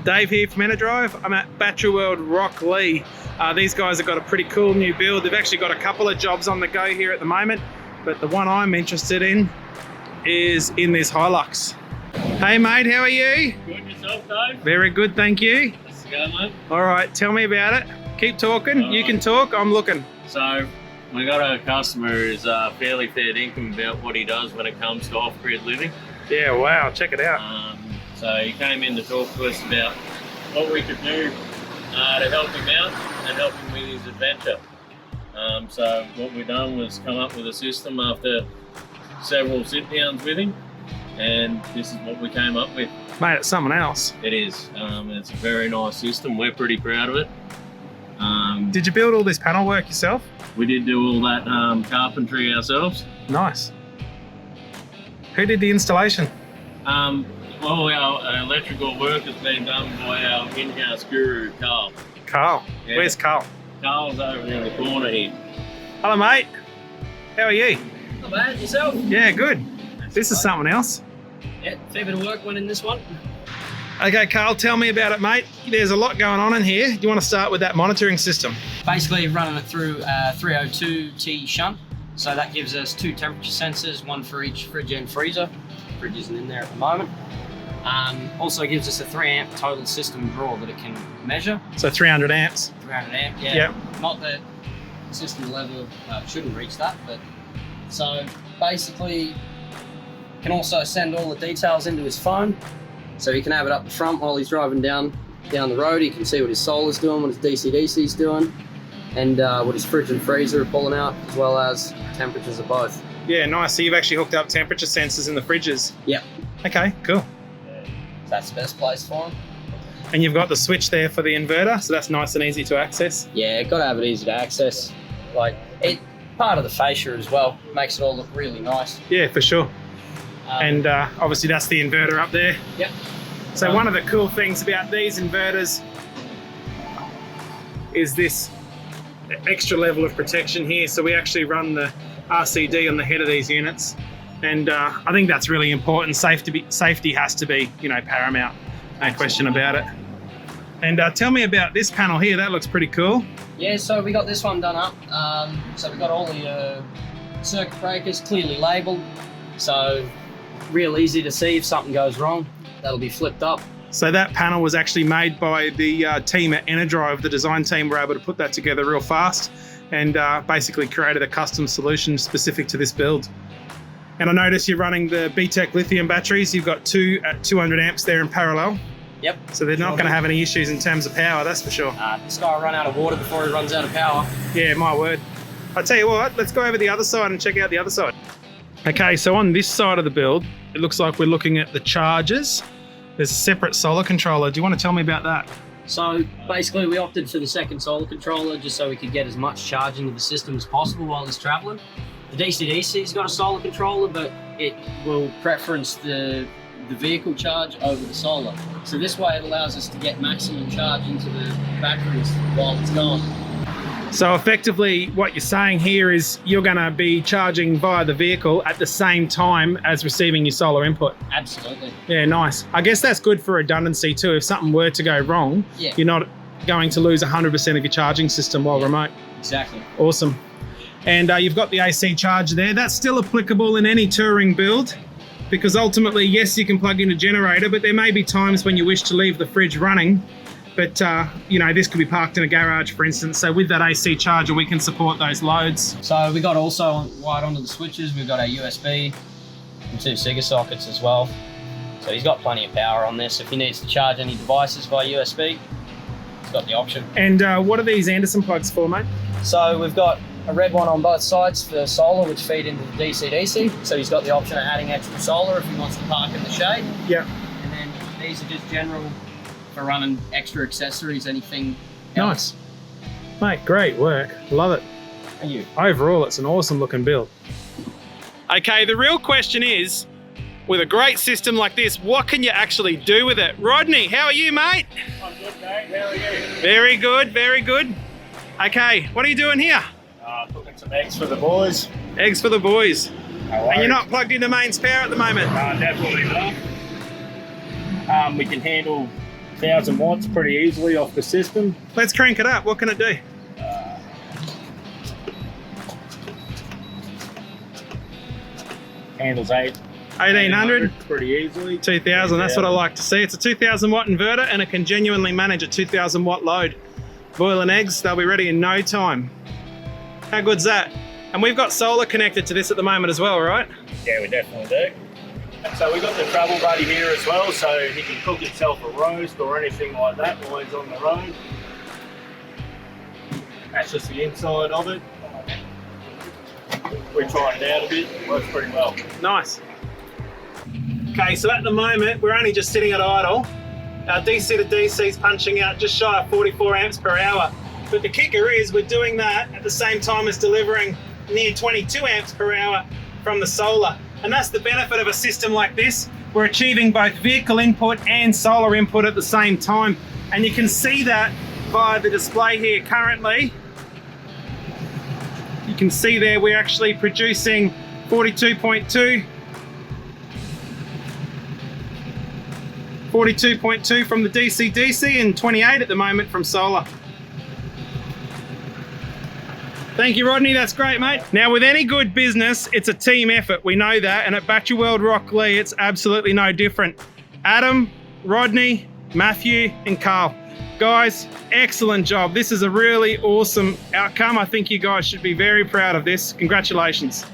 Dave here from Enerdrive. I'm at Battery World Rocklea. These guys have got a pretty cool new build. They've actually got a couple of jobs on the go here at the moment, but the one I'm interested in is in this Hilux. Hey mate, how are you? Good, yourself, Dave? Very good, thank you. Let's go, mate. All right, tell me about it. Keep talking. You can talk, I'm looking. So, we got a customer who's fairly fair income about what he does when it comes to off-grid living. Yeah, wow, check it out. So he came in to talk to us about what we could do to help him out and help him with his adventure. So what we've done was come up with a system after several sit-downs with him, and this is what we came up with. Mate, it's something else. It is. It's a very nice system. We're pretty proud of it. Did you build all this panel work yourself? We did do all that carpentry ourselves. Nice. Who did the installation? Well, our electrical work has been done by our in-house guru, Carl. Carl? Yeah. Where's Carl? Carl's over in the corner here. Hello mate, how are you? Not bad, yourself? Yeah, good. This is something else. Yeah, fair bit of work went in this one. Okay, Carl, tell me about it, mate. There's a lot going on in here. Do you want to start with that monitoring system? Basically running it through 302T shunt. So that gives us 2 temperature sensors, one for each fridge and freezer. Fridge isn't in there at the moment. Also gives us a 3 amp total system draw that it can measure. So 300 amps. 300 amp, yeah. Yep. Not that system level shouldn't reach that, but so basically can also send all the details into his phone. So he can have it up the front while he's driving down the road. He can see what his solar's doing, what his DC-DC is doing, and what his fridge and freezer are pulling out, as well as temperatures of both. Yeah, nice. So you've actually hooked up temperature sensors in the fridges? Yep. Okay, cool. So that's the best place for him. And you've got the switch there for the inverter, so that's nice and easy to access? Yeah, got to have it easy to access. Like, it part of the fascia as well, makes it all look really nice. Yeah, for sure. And obviously that's the inverter up there. Yep. So one of the cool things about these inverters is this extra level of protection here. So we actually run the RCD on the head of these units, and I think that's really important. Safety has to be, paramount. No question about it. And tell me about this panel here. That looks pretty cool. Yeah, so we got this one done up. So we got all the circuit breakers clearly labelled. So real easy to see if something goes wrong. That'll be flipped up. So that panel was actually made by the team at Enerdrive. The design team were able to put that together real fast and basically created a custom solution specific to this build. And I noticed you're running the B-Tec lithium batteries. You've got 2 at 200 amps there in parallel. Yep. So they're not going to have any issues in terms of power, that's for sure. This guy will run out of water before he runs out of power. Yeah, my word. I tell you what, let's go over the other side and check out the other side. Okay, so on this side of the build, it looks like we're looking at the chargers. There's a separate solar controller. Do you want to tell me about that? So basically we opted for the second solar controller just so we could get as much charge into the system as possible while he's traveling. The DC-DC's got a solar controller, but it will preference the vehicle charge over the solar. So this way it allows us to get maximum charge into the batteries while it's going. So effectively what you're saying here is you're going to be charging via the vehicle at the same time as receiving your solar input. Absolutely. Yeah, nice. I guess that's good for redundancy too. If something were to go wrong, you're not going to lose 100% of your charging system while remote. Exactly. Awesome. And you've got the AC charger there. That's still applicable in any touring build, because ultimately, yes, you can plug in a generator, but there may be times when you wish to leave the fridge running. But, this could be parked in a garage, for instance. So with that AC charger, we can support those loads. So we got also wired onto the switches. We've got our USB and 2 Siga sockets as well. So he's got plenty of power on this. If he needs to charge any devices via USB, he's got the option. And what are these Anderson plugs for, mate? So we've got a red one on both sides for solar, which feed into the DC-DC. So he's got the option of adding extra solar if he wants to park in the shade. Yeah. And then these are just general for running extra accessories, anything else. Nice. Mate, great work. Love it. Thank you. Overall, it's an awesome looking build. Okay, the real question is, with a great system like this, what can you actually do with it? Rodney, how are you, mate? I'm good, mate. How are you? Very good, very good. Okay, what are you doing here? Cooking some eggs for the boys. Eggs for the boys. No And you're not plugged into mains power at the moment? Definitely not. We can handle 1,000 watts pretty easily off the system. Let's crank it up. What can it do? Handles 1800, pretty easily. 2000, that's what I like to see. It's a 2000 watt inverter and it can genuinely manage a 2000 watt load. Boiling eggs, they'll be ready in no time. How good's that? And we've got solar connected to this at the moment as well, right? Yeah, we definitely do. So we've got the travel buddy here as well, so he can cook himself a roast or anything like that while he's on the road. That's just the inside of it. We tried it out a bit, it works pretty well. Nice. Okay, so at the moment, we're only just sitting at idle. Our DC to DC is punching out just shy of 44 amps per hour. But the kicker is we're doing that at the same time as delivering near 22 amps per hour from the solar. And that's the benefit of a system like this. We're achieving both vehicle input and solar input at the same time. And you can see that via the display here currently. You can see there we're actually producing 42.2 from the DC-DC and 28 at the moment from solar. Thank you, Rodney, that's great, mate. Now, with any good business, it's a team effort, we know that, and at Battery World Rocklea, it's absolutely no different. Adam, Rodney, Matthew, and Carl. Guys, excellent job. This is a really awesome outcome. I think you guys should be very proud of this. Congratulations.